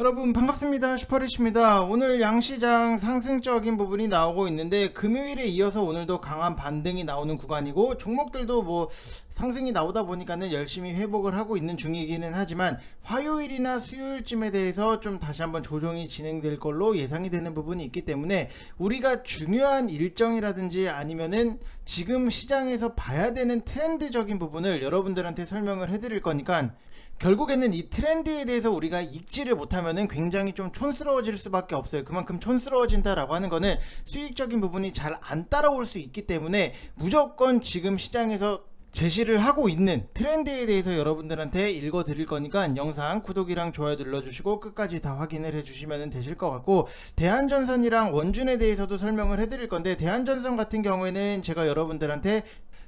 여러분 반갑습니다. 슈퍼리치입니다. 오늘 양시장 상승적인 부분이 나오고 있는데 금요일에 이어서 오늘도 강한 반등이 나오는 구간이고 종목들도 뭐 상승이 나오다 보니까는 열심히 회복을 하고 있는 중이기는 하지만 화요일이나 수요일쯤에 대해서 좀 다시 한번 조정이 진행될 걸로 예상이 되는 부분이 있기 때문에 우리가 중요한 일정이라든지 아니면은 지금 시장에서 봐야 되는 트렌드적인 부분을 여러분들한테 설명을 해드릴 거니까 결국에는 이 트렌드에 대해서 우리가 읽지를 못하면은 굉장히 좀 촌스러워질 수밖에 없어요. 그만큼 촌스러워진다라고 하는 거는 수익적인 부분이 잘 안 따라올 수 있기 때문에 무조건 지금 시장에서 제시를 하고 있는 트렌드에 대해서 여러분들한테 읽어 드릴 거니까 영상 구독이랑 좋아요 눌러주시고 끝까지 다 확인을 해주시면 되실 것 같고, 대한전선이랑 원준에 대해서도 설명을 해드릴 건데, 대한전선 같은 경우에는 제가 여러분들한테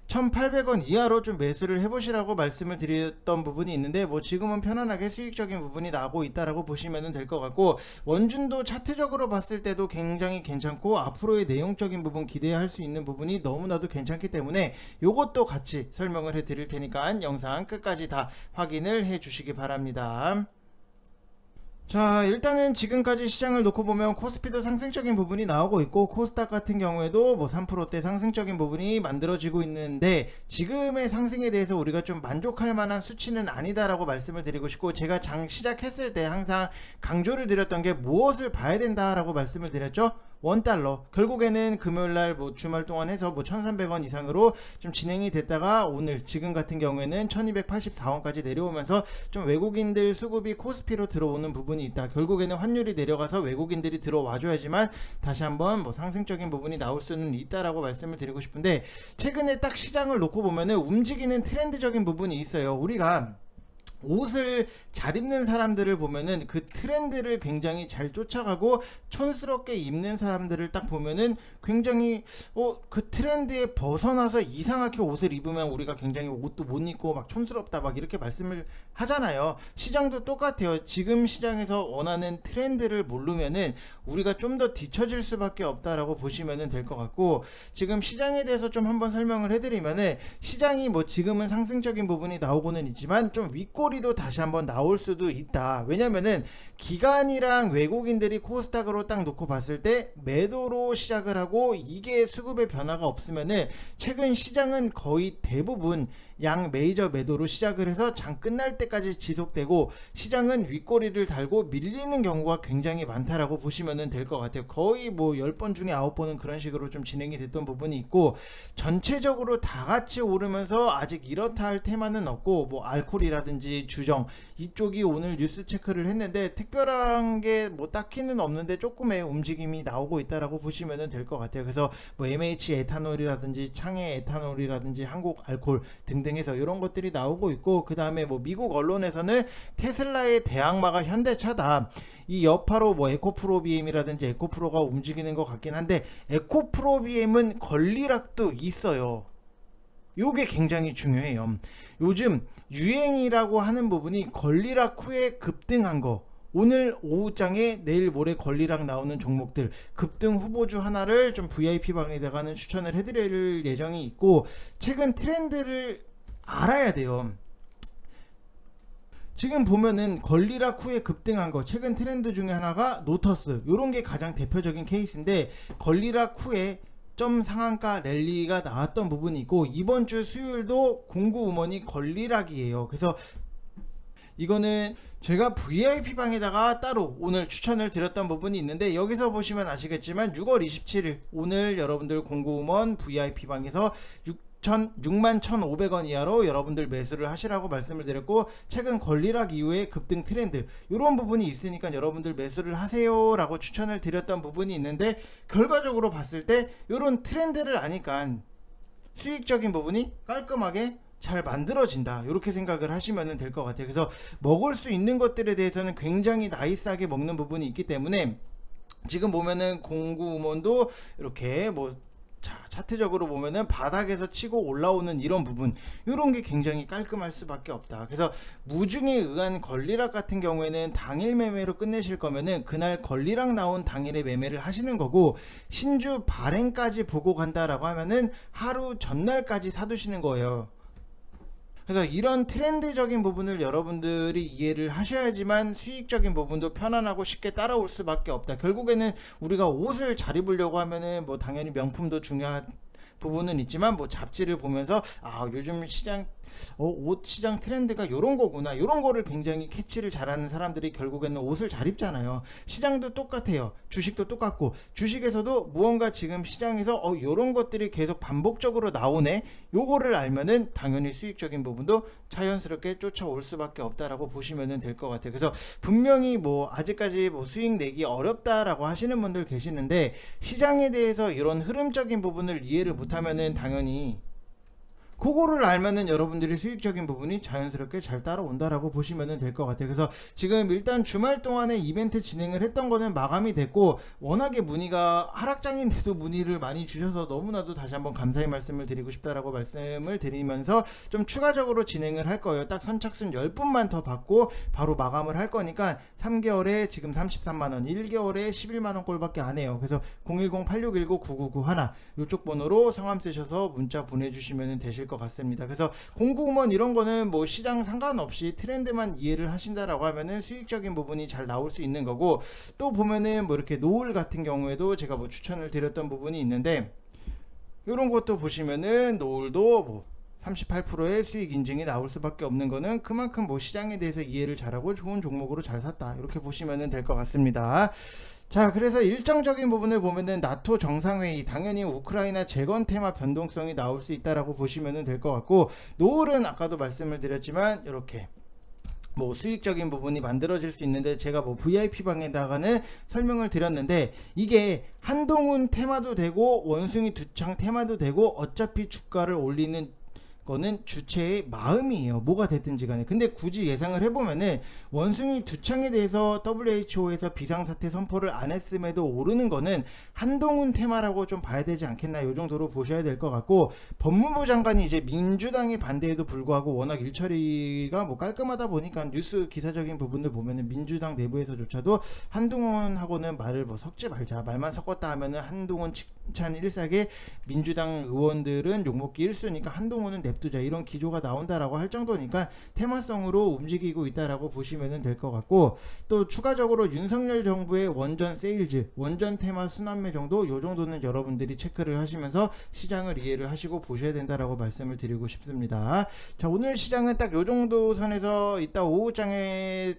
1,800원 이하로 좀 매수를 해보시라고 말씀을 드렸던 부분이 있는데, 뭐 지금은 편안하게 수익적인 부분이 나오고 있다라고 보시면 될 것 같고, 원준도 차트적으로 봤을 때도 굉장히 괜찮고 앞으로의 내용적인 부분 기대할 수 있는 부분이 너무나도 괜찮기 때문에 요것도 같이 설명을 해 드릴 테니까 영상 끝까지 다 확인을 해 주시기 바랍니다. 자, 일단은 지금까지 시장을 놓고 보면 코스피도 상승적인 부분이 나오고 있고 코스닥 같은 경우에도 뭐 3%대 상승적인 부분이 만들어지고 있는데, 지금의 상승에 대해서 우리가 좀 만족할 만한 수치는 아니다라고 말씀을 드리고 싶고, 제가 장 시작했을 때 항상 강조를 드렸던 게 무엇을 봐야 된다라고 말씀을 드렸죠? 원달러. 결국에는 금요일날 뭐 주말 동안 해서 뭐 1300원 이상으로 좀 진행이 됐다가 오늘 지금 같은 경우에는 1284원까지 내려오면서 좀 외국인들 수급이 코스피로 들어오는 부분이 있다. 결국에는 환율이 내려가서 외국인들이 들어와줘야지만 다시 한번 뭐 상승적인 부분이 나올 수는 있다라고 말씀을 드리고 싶은데, 최근에 딱 시장을 놓고 보면은 움직이는 트렌드적인 부분이 있어요. 우리가 옷을 잘 입는 사람들을 보면은 그 트렌드를 굉장히 잘 쫓아가고 촌스럽게 입는 사람들을 딱 보면은 굉장히 그 트렌드에 벗어나서 이상하게 옷을 입으면 우리가 굉장히 옷도 못 입고 막 촌스럽다 막 이렇게 말씀을 하잖아요. 시장도 똑같아요. 지금 시장에서 원하는 트렌드를 모르면은 우리가 좀 더 뒤처질 수밖에 없다라고 보시면 될 것 같고, 지금 시장에 대해서 좀 한번 설명을 해드리면은 시장이 뭐 지금은 상승적인 부분이 나오고는 있지만 좀 윗꼬리도 다시 한번 나올 수도 있다. 왜냐면은 기관이랑 외국인들이 코스닥으로 딱 놓고 봤을 때 매도로 시작을 하고 이게 수급의 변화가 없으면은 최근 시장은 거의 대부분 양 메이저 매도로 시작을 해서 장 끝날 때까지 지속되고 시장은 윗꼬리를 달고 밀리는 경우가 굉장히 많다라고 보시면 될 것 같아요. 거의 뭐 10번 중에 9번은 그런 식으로 좀 진행이 됐던 부분이 있고, 전체적으로 다 같이 오르면서 아직 이렇다 할 테마는 없고, 뭐 알콜이라든지 주정 이쪽이 오늘 뉴스 체크를 했는데 특별한 게 뭐 딱히는 없는데 조금의 움직임이 나오고 있다라고 보시면 될 것 같아요. 그래서 뭐 MH 에탄올이라든지 창해 에탄올이라든지 한국 알콜 등등 해서 이런 것들이 나오고 있고, 그 다음에 뭐 미국 언론에서는 테슬라의 대항마가 현대차다, 이 여파로 뭐 에코프로비엠이라든지 에코프로가 움직이는 것 같긴 한데, 에코프로비엠은 권리락도 있어요. 요게 굉장히 중요해요. 요즘 유행이라고 하는 부분이 권리락 후에 급등한 거, 오늘 오후장에 내일 모레 권리락 나오는 종목들 급등 후보주 하나를 좀 VIP 방에다가는 추천을 해드릴 예정이 있고, 최근 트렌드를 알아야 돼요. 지금 보면은 권리락 후에 급등한 거 최근 트렌드 중에 하나가 노터스, 요런 게 가장 대표적인 케이스인데, 권리락 후에 점 상한가 랠리가 나왔던 부분이 있고, 이번 주 수요일도 공구우먼이 권리락이에요. 그래서 이거는 제가 VIP 방에다가 따로 오늘 추천을 드렸던 부분이 있는데, 여기서 보시면 아시겠지만 6월 27일 오늘 여러분들 공구우먼 VIP 방에서 61,500원 이하로 여러분들 매수를 하시라고 말씀을 드렸고, 최근 권리락 이후에 급등 트렌드 이런 부분이 있으니까 여러분들 매수를 하세요 라고 추천을 드렸던 부분이 있는데, 결과적으로 봤을 때 이런 트렌드를 아니까 수익적인 부분이 깔끔하게 잘 만들어진다, 이렇게 생각을 하시면 될 것 같아요. 그래서 먹을 수 있는 것들에 대해서는 굉장히 나이스하게 먹는 부분이 있기 때문에, 지금 보면은 공구우먼도 이렇게 뭐 차트적으로 보면은 바닥에서 치고 올라오는 이런 부분, 이런 게 굉장히 깔끔할 수밖에 없다. 그래서 무중에 의한 권리락 같은 경우에는 당일 매매로 끝내실 거면은 그날 권리락 나온 당일에 매매를 하시는 거고, 신주 발행까지 보고 간다라고 하면은 하루 전날까지 사두시는 거예요. 그래서 이런 트렌드적인 부분을 여러분들이 이해를 하셔야지만 수익적인 부분도 편안하고 쉽게 따라올 수밖에 없다. 결국에는 우리가 옷을 잘 입으려고 하면은 뭐 당연히 명품도 중요한 부분은 있지만 뭐 잡지를 보면서 아 요즘 시장 옷 시장 트렌드가 요런 거구나, 요런 거를 굉장히 캐치를 잘하는 사람들이 결국에는 옷을 잘 입잖아요. 시장도 똑같아요. 주식도 똑같고, 주식에서도 무언가 지금 시장에서 요런 것들이 계속 반복적으로 나오네, 요거를 알면은 당연히 수익적인 부분도 자연스럽게 쫓아올 수밖에 없다라고 보시면 될 것 같아요. 그래서 분명히 뭐 아직까지 뭐 수익 내기 어렵다라고 하시는 분들 계시는데, 시장에 대해서 이런 흐름적인 부분을 이해를 못하면은 당연히 그거를 알면은 여러분들이 수익적인 부분이 자연스럽게 잘 따라온다라고 보시면 될 것 같아요. 그래서 지금 일단 주말 동안에 이벤트 진행을 했던 거는 마감이 됐고, 워낙에 문의가 하락장인데도 문의를 많이 주셔서 너무나도 다시 한번 감사의 말씀을 드리고 싶다라고 말씀을 드리면서 좀 추가적으로 진행을 할 거예요. 딱 선착순 10분만 더 받고 바로 마감을 할 거니까 3개월에 지금 33만원, 1개월에 11만원 꼴밖에 안 해요. 그래서 010-8619-9991 이쪽 번호로 성함 쓰셔서 문자 보내주시면 되실 것 같습니다. 그래서 공구먼 이런 거는 뭐 시장 상관없이 트렌드만 이해를 하신다라고 하면은 수익적인 부분이 잘 나올 수 있는 거고, 또 보면은 뭐 이렇게 노을 같은 경우에도 제가 뭐 추천을 드렸던 부분이 있는데, 이런 것도 보시면은 노을도 뭐 38%의 수익 인증이 나올 수밖에 없는 거는 그만큼 뭐 시장에 대해서 이해를 잘하고 좋은 종목으로 잘 샀다, 이렇게 보시면 될 것 같습니다. 자, 그래서 일정적인 부분을 보면은 나토 정상회의, 당연히 우크라이나 재건 테마 변동성이 나올 수 있다라고 보시면 될 것 같고, 노을은 아까도 말씀을 드렸지만 이렇게 뭐 수익적인 부분이 만들어질 수 있는데, 제가 뭐 VIP 방에다가는 설명을 드렸는데, 이게 한동훈 테마도 되고 원숭이 두창 테마도 되고 어차피 주가를 올리는 거는 주체의 마음이에요. 뭐가 됐든지 간에. 근데 굳이 예상을 해보면은 원숭이 두창에 대해서 WHO에서 비상사태 선포를 안 했음에도 오르는 거는 한동훈 테마라고 좀 봐야 되지 않겠나, 요 정도로 보셔야 될 것 같고, 법무부 장관이 이제 민주당의 반대에도 불구하고 워낙 일처리가 뭐 깔끔하다 보니까 뉴스 기사적인 부분을 보면은 민주당 내부에서조차도 한동훈하고는 말을 뭐 섞지 말자, 말만 섞었다 하면은 한동훈 칭찬 일삭에 민주당 의원들은 욕먹기 일쑤니까 한동훈은 냅두자, 이런 기조가 나온다라고 할 정도니까 테마성으로 움직이고 있다라고 보시면 될 것 같고, 또 추가적으로 윤석열 정부의 원전 세일즈, 원전 테마 순환매 정도, 요 정도는 여러분들이 체크를 하시면서 시장을 이해를 하시고 보셔야 된다라고 말씀을 드리고 싶습니다. 자, 오늘 시장은 딱 요 정도 선에서 이따 오후장에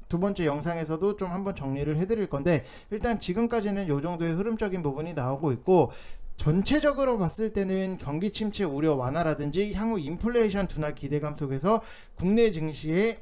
두 번째 영상에서도 좀 한번 정리를 해드릴 건데, 일단 지금까지는 요 정도의 흐름적인 부분이 나오고 있고, 전체적으로 봤을 때는 경기 침체 우려 완화라든지 향후 인플레이션 둔화 기대감 속에서 국내 증시의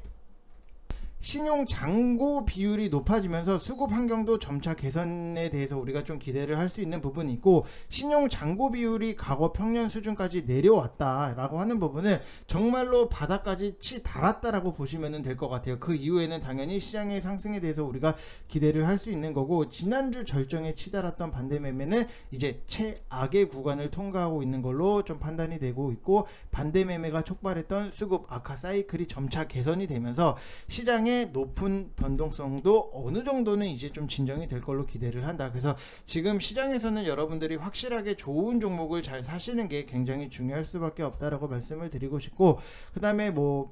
신용 잔고 비율이 높아지면서 수급 환경도 점차 개선에 대해서 우리가 좀 기대를 할 수 있는 부분이 있고, 신용 잔고 비율이 과거 평년 수준까지 내려왔다라고 하는 부분은 정말로 바닥까지 달았다라고 보시면 될 것 같아요. 그 이후에는 당연히 시장의 상승에 대해서 우리가 기대를 할 수 있는 거고, 지난주 절정에 치달았던 반대 매매는 이제 최악의 구간을 통과하고 있는 걸로 좀 판단이 되고 있고, 반대 매매가 촉발했던 수급 악화 사이클이 점차 개선이 되면서 시장의 높은 변동성도 어느 정도는 이제 좀 진정이 될 걸로 기대를 한다. 그래서 지금 시장에서는 여러분들이 확실하게 좋은 종목을 잘 사시는 게 굉장히 중요할 수밖에 없다라고 말씀을 드리고 싶고, 그 다음에 뭐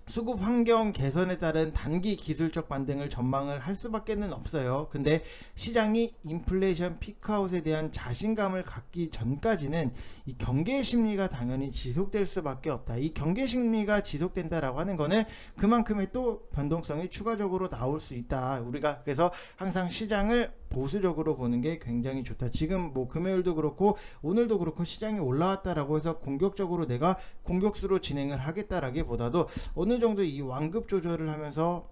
수급 환경 개선에 따른 단기 기술적 반등을 전망을 할 수밖에는 없어요. 근데 시장이 인플레이션 피크아웃에 대한 자신감을 갖기 전까지는 이 경계 심리가 당연히 지속될 수밖에 없다. 이 경계 심리가 지속된다라고 하는 거는 그만큼의 또 변동성이 추가적으로 나올 수 있다. 우리가 그래서 항상 시장을 보수적으로 보는 게 굉장히 좋다. 지금 뭐 금요일도 그렇고 오늘도 그렇고 시장이 올라왔다라고 해서 공격적으로 내가 공격수로 진행을 하겠다라기보다도 어느 정도 이 완급 조절을 하면서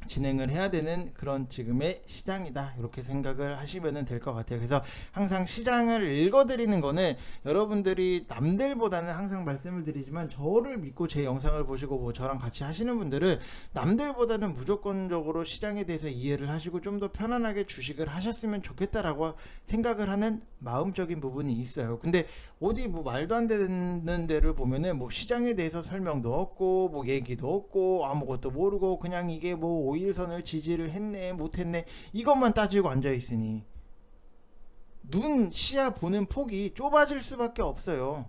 진행을 해야 되는 그런 지금의 시장이다, 이렇게 생각을 하시면 될 것 같아요. 그래서 항상 시장을 읽어드리는 거는 여러분들이 남들보다는 항상 말씀을 드리지만, 저를 믿고 제 영상을 보시고 뭐 저랑 같이 하시는 분들은 남들보다는 무조건적으로 시장에 대해서 이해를 하시고 좀 더 편안하게 주식을 하셨으면 좋겠다라고 생각을 하는 마음적인 부분이 있어요. 근데 어디 뭐 말도 안 되는 데를 보면은 뭐 시장에 대해서 설명도 없고 뭐 얘기도 없고 아무것도 모르고 그냥 이게 뭐 5일선을 지지를 했네 못했네 이것만 따지고 앉아 있으니 눈 시야 보는 폭이 좁아질 수밖에 없어요.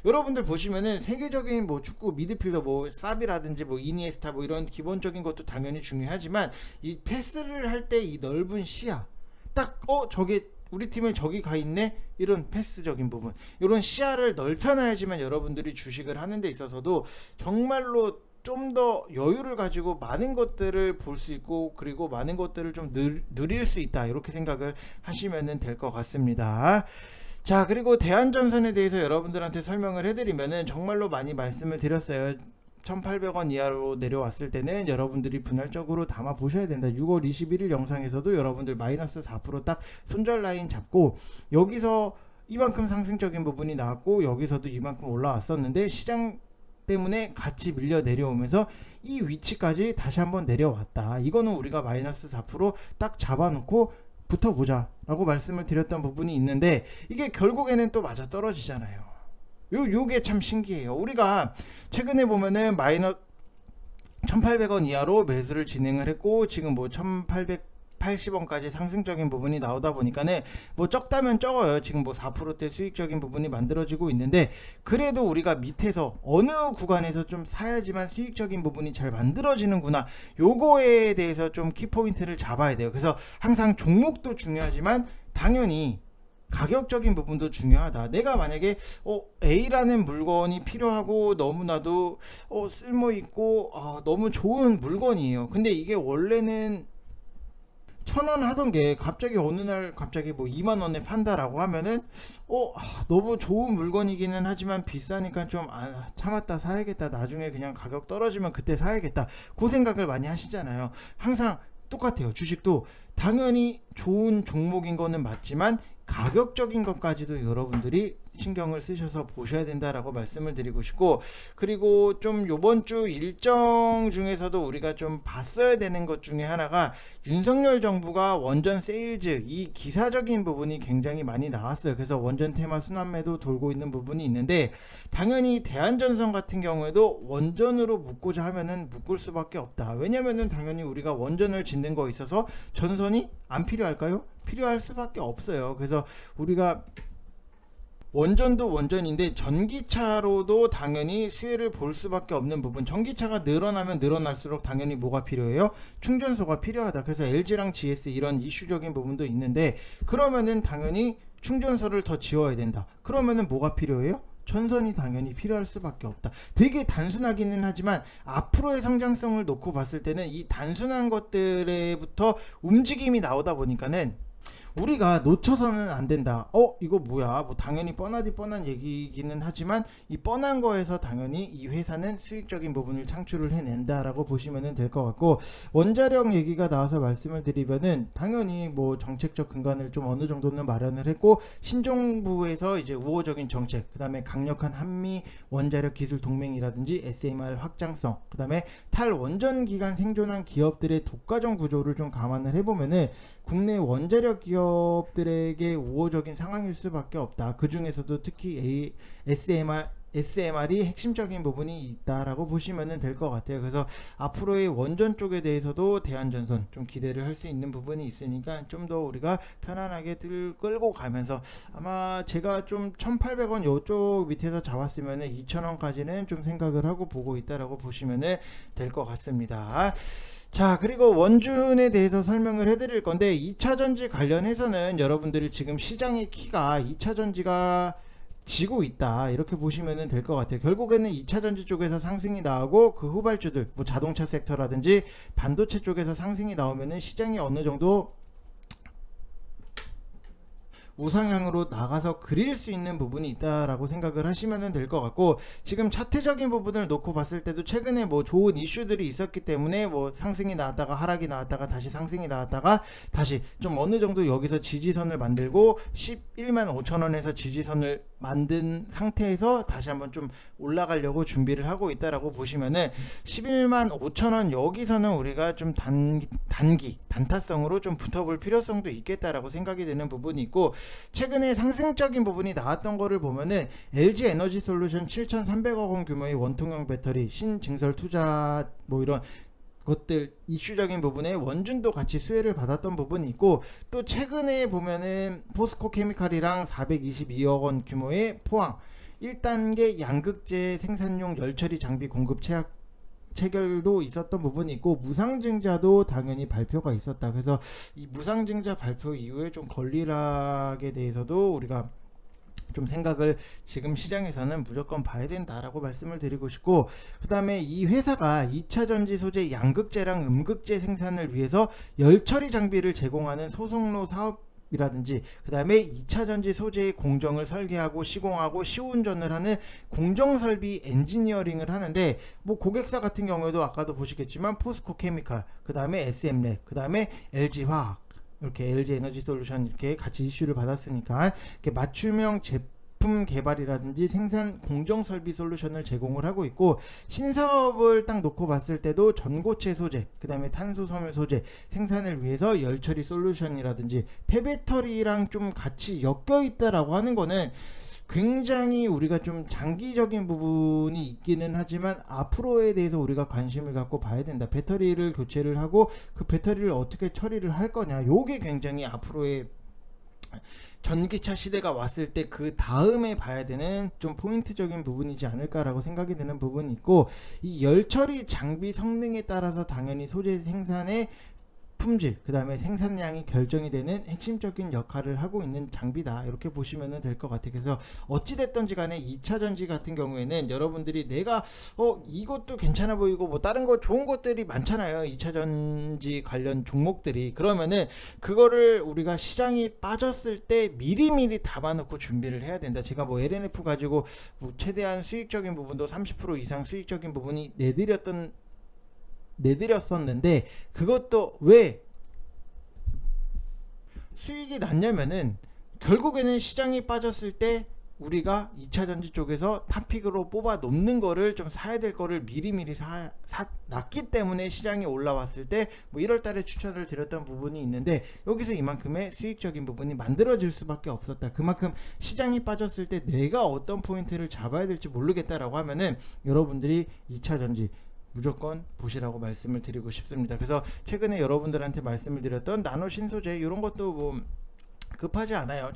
여러분들 보시면은 세계적인 뭐 축구 미드필더 뭐 사비라든지 뭐 이니에스타 뭐 이런 기본적인 것도 당연히 중요하지만 이 패스를 할 때 이 넓은 시야 딱 저게 우리 팀에 저기 가 있네 이런 패스적인 부분 이런 시야를 넓혀놔야지만 여러분들이 주식을 하는 데 있어서도 정말로 좀 더 여유를 가지고 많은 것들을 볼 수 있고 그리고 많은 것들을 좀 누릴 수 있다 이렇게 생각을 하시면 될 것 같습니다. 자, 그리고 대한전선에 대해서 여러분들한테 설명을 해드리면은 정말로 많이 말씀을 드렸어요. 1,800원 이하로 내려왔을 때는 여러분들이 분할적으로 담아 보셔야 된다. 6월 21일 영상에서도 여러분들 마이너스 4%딱 손절 라인 잡고 여기서 이만큼 상승적인 부분이 나왔고 여기서도 이만큼 올라왔었는데 시장 때문에 같이 밀려 내려오면서 이 위치까지 다시 한번 내려왔다. 이거는 우리가 마이너스 4%딱 잡아놓고 붙어보자 라고 말씀을 드렸던 부분이 있는데 이게 결국에는 또 맞아 떨어지잖아요. 요게 참 신기해요. 우리가 최근에 보면은 1,800원 이하로 매수를 진행을 했고 지금 뭐 1,880원까지 상승적인 부분이 나오다 보니까는 뭐 적다면 적어요. 지금 뭐 4%대 수익적인 부분이 만들어지고 있는데 그래도 우리가 밑에서 어느 구간에서 좀 사야지만 수익적인 부분이 잘 만들어지는구나. 요거에 대해서 좀 키포인트를 잡아야 돼요. 그래서 항상 종목도 중요하지만 당연히 가격적인 부분도 중요하다. 내가 만약에 A라는 물건이 필요하고 너무나도 쓸모있고 너무 좋은 물건이에요. 근데 이게 원래는 1,000원 하던 게 갑자기 어느 날 갑자기 뭐 2만원에 판다라고 하면은 너무 좋은 물건이기는 하지만 비싸니까 좀 참았다 사야겠다, 나중에 그냥 가격 떨어지면 그때 사야겠다, 그 생각을 많이 하시잖아요. 항상 똑같아요. 주식도 당연히 좋은 종목인 거는 맞지만 가격적인 것까지도 여러분들이 신경을 쓰셔서 보셔야 된다라고 말씀을 드리고 싶고, 그리고 좀 요번 주 일정 중에서도 우리가 좀 봤어야 되는 것 중에 하나가 윤석열 정부가 원전 세일즈 이 기사적인 부분이 굉장히 많이 나왔어요. 그래서 원전 테마 순환매도 돌고 있는 부분이 있는데 당연히 대한전선 같은 경우에도 원전으로 묶고자 하면은 묶을 수밖에 없다. 왜냐면은 당연히 우리가 원전을 짓는 거 있어서 전선이 안 필요할까요? 필요할 수밖에 없어요. 그래서 우리가 원전도 원전인데 전기차로도 당연히 수혜를 볼 수밖에 없는 부분, 전기차가 늘어나면 늘어날수록 당연히 뭐가 필요해요? 충전소가 필요하다. 그래서 LG랑 GS 이런 이슈적인 부분도 있는데 그러면은 당연히 충전소를 더 지어야 된다. 그러면은 뭐가 필요해요? 전선이 당연히 필요할 수밖에 없다. 되게 단순하기는 하지만 앞으로의 성장성을 놓고 봤을 때는 이 단순한 것들에부터 움직임이 나오다 보니까는 우리가 놓쳐서는 안 된다. 이거 뭐야? 뭐 당연히 뻔하디 뻔한 얘기기는 하지만 이 뻔한 거에서 당연히 이 회사는 수익적인 부분을 창출을 해낸다라고 보시면 될 것 같고, 원자력 얘기가 나와서 말씀을 드리면은 당연히 뭐 정책적 근간을 좀 어느 정도는 마련을 했고, 신정부에서 이제 우호적인 정책, 그 다음에 강력한 한미 원자력 기술 동맹이라든지 SMR 확장성, 그 다음에 탈원전 기간 생존한 기업들의 독과점 구조를 좀 감안을 해보면은 국내 원자력 기업들에게 우호적인 상황일 수밖에 없다. 그 중에서도 특히 SMR이 핵심적인 부분이 있다라고 보시면 될 것 같아요. 그래서 앞으로의 원전 쪽에 대해서도 대한전선 좀 기대를 할 수 있는 부분이 있으니까 좀 더 우리가 편안하게 끌고 가면서 아마 제가 좀 1,800원 요쪽 밑에서 잡았으면 2,000원까지는 좀 생각을 하고 보고 있다라고 보시면 될 것 같습니다. 자, 그리고 원준에 대해서 설명을 해드릴 건데 2차전지 관련해서는 여러분들이 지금 시장의 키가 2차전지가 지고 있다 이렇게 보시면 될 것 같아요. 결국에는 2차전지 쪽에서 상승이 나오고 그 후발주들 뭐 자동차 섹터라든지 반도체 쪽에서 상승이 나오면 시장이 어느 정도 우상향으로 나가서 그릴 수 있는 부분이 있다라고 생각을 하시면 될 것 같고, 지금 차트적인 부분을 놓고 봤을 때도 최근에 뭐 좋은 이슈들이 있었기 때문에 뭐 상승이 나왔다가 하락이 나왔다가 다시 상승이 나왔다가 다시 좀 어느 정도 여기서 지지선을 만들고 11만 5천원에서 지지선을 만든 상태에서 다시 한번 좀 올라가려고 준비를 하고 있다라고 보시면은 11만 5천원 여기서는 우리가 좀 단타성으로 좀 붙어볼 필요성도 있겠다라고 생각이 되는 부분이 있고, 최근에 상승적인 부분이 나왔던 거를 보면은 LG 에너지 솔루션 7,300억 원 규모의 원통형 배터리 신증설 투자 뭐 이런 것들 이슈적인 부분에 원준도 같이 수혜를 받았던 부분이 있고, 또 최근에 보면은 포스코 케미칼이랑 422억 원 규모의 포항 1단계 양극재 생산용 열처리 장비 공급 체결도 있었던 부분이 있고, 무상증자도 당연히 발표가 있었다. 그래서 이 무상증자 발표 이후에 좀 권리락에 대해서도 우리가 좀 생각을 지금 시장에서는 무조건 봐야 된다라고 말씀을 드리고 싶고, 그 다음에 이 회사가 2차전지 소재 양극재랑 음극재 생산을 위해서 열처리 장비를 제공하는 소속로 사업이라든지, 그 다음에 2차전지 소재의 공정을 설계하고 시공하고 시운전을 하는 공정설비 엔지니어링을 하는데, 뭐 고객사 같은 경우에도 아까도 보시겠지만 포스코 케미칼, 그 다음에 SM랩, 그 다음에 LG화학, 이렇게 LG 에너지 솔루션 이렇게 같이 이슈를 받았으니까 이렇게 맞춤형 제품 개발이라든지 생산 공정 설비 솔루션을 제공을 하고 있고, 신사업을 딱 놓고 봤을 때도 전고체 소재, 그 다음에 탄소 섬유 소재 생산을 위해서 열처리 솔루션이라든지 폐배터리랑 좀 같이 엮여 있다라고 하는 거는 굉장히 우리가 좀 장기적인 부분이 있기는 하지만 앞으로에 대해서 우리가 관심을 갖고 봐야 된다. 배터리를 교체를 하고 그 배터리를 어떻게 처리를 할 거냐, 요게 굉장히 앞으로의 전기차 시대가 왔을 때 그 다음에 봐야 되는 좀 포인트적인 부분이지 않을까라고 생각이 드는 부분이 있고, 이 열처리 장비 성능에 따라서 당연히 소재 생산의 품질, 그 다음에 생산량이 결정이 되는 핵심적인 역할을 하고 있는 장비다, 이렇게 보시면 될 것 같아요. 그래서 어찌됐든지 간에 2차전지 같은 경우에는 여러분들이 내가 이것도 괜찮아 보이고 뭐 다른 거 좋은 것들이 많잖아요, 2차전지 관련 종목들이. 그러면은 그거를 우리가 시장이 빠졌을 때 미리미리 담아놓고 준비를 해야 된다. 제가 뭐 LNF 가지고 뭐 최대한 수익적인 부분도 30% 이상 수익적인 부분이 내드렸었는데, 그것도 왜 수익이 났냐면은 결국에는 시장이 빠졌을 때 우리가 2차전지 쪽에서 탑픽으로 뽑아 놓는 거를 좀 사야 될 거를 미리미리 놨기 때문에 시장이 올라왔을 때 뭐 1월달에 추천을 드렸던 부분이 있는데, 여기서 이만큼의 수익적인 부분이 만들어질 수밖에 없었다. 그만큼 시장이 빠졌을 때 내가 어떤 포인트를 잡아야 될지 모르겠다라고 하면은 여러분들이 2차전지 무조건 보시라고 말씀을 드리고 싶습니다. 그래서 최근에 여러분들한테 말씀을 드렸던 나노 신소재, 이런 것도 뭐 급하지 않아요.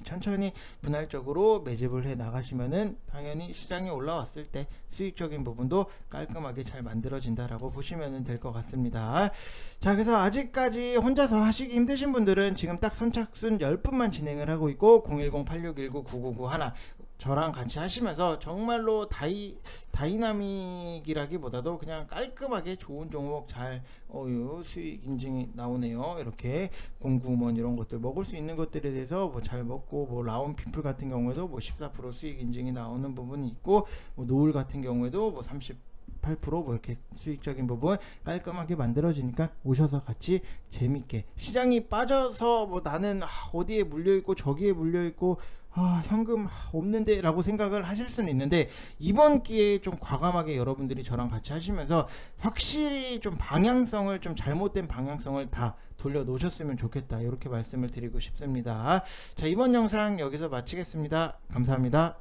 천천히 분할적으로 매집을 해 나가시면은 당연히 시장이 올라왔을 때 수익적인 부분도 깔끔하게 잘 만들어진다라고 보시면 될 것 같습니다. 자, 그래서 아직까지 혼자서 하시기 힘드신 분들은 지금 딱 선착순 10분만 진행을 하고 있고, 010-8619-9991 저랑 같이 하시면서 정말로 다이나믹이라기보다도 그냥 깔끔하게 좋은 종목 잘 수익 인증이 나오네요. 이렇게 공구먼 이런 것들 먹을 수 있는 것들에 대해서 뭐 잘 먹고, 뭐 라온 핀풀 같은 경우에도 뭐 14% 수익 인증이 나오는 부분이 있고, 뭐 노을 같은 경우에도 뭐 8%뭐 이렇게 수익적인 부분 깔끔하게 만들어지니까 오셔서 같이 재밌게, 시장이 빠져서 뭐 나는 어디에 물려있고 저기에 물려있고 현금 없는데 라고 생각을 하실 수는 있는데, 이번 기회에 좀 과감하게 여러분들이 저랑 같이 하시면서 확실히 좀 방향성을, 좀 잘못된 방향성을 다 돌려 놓으셨으면 좋겠다, 이렇게 말씀을 드리고 싶습니다. 자, 이번 영상 여기서 마치겠습니다. 감사합니다.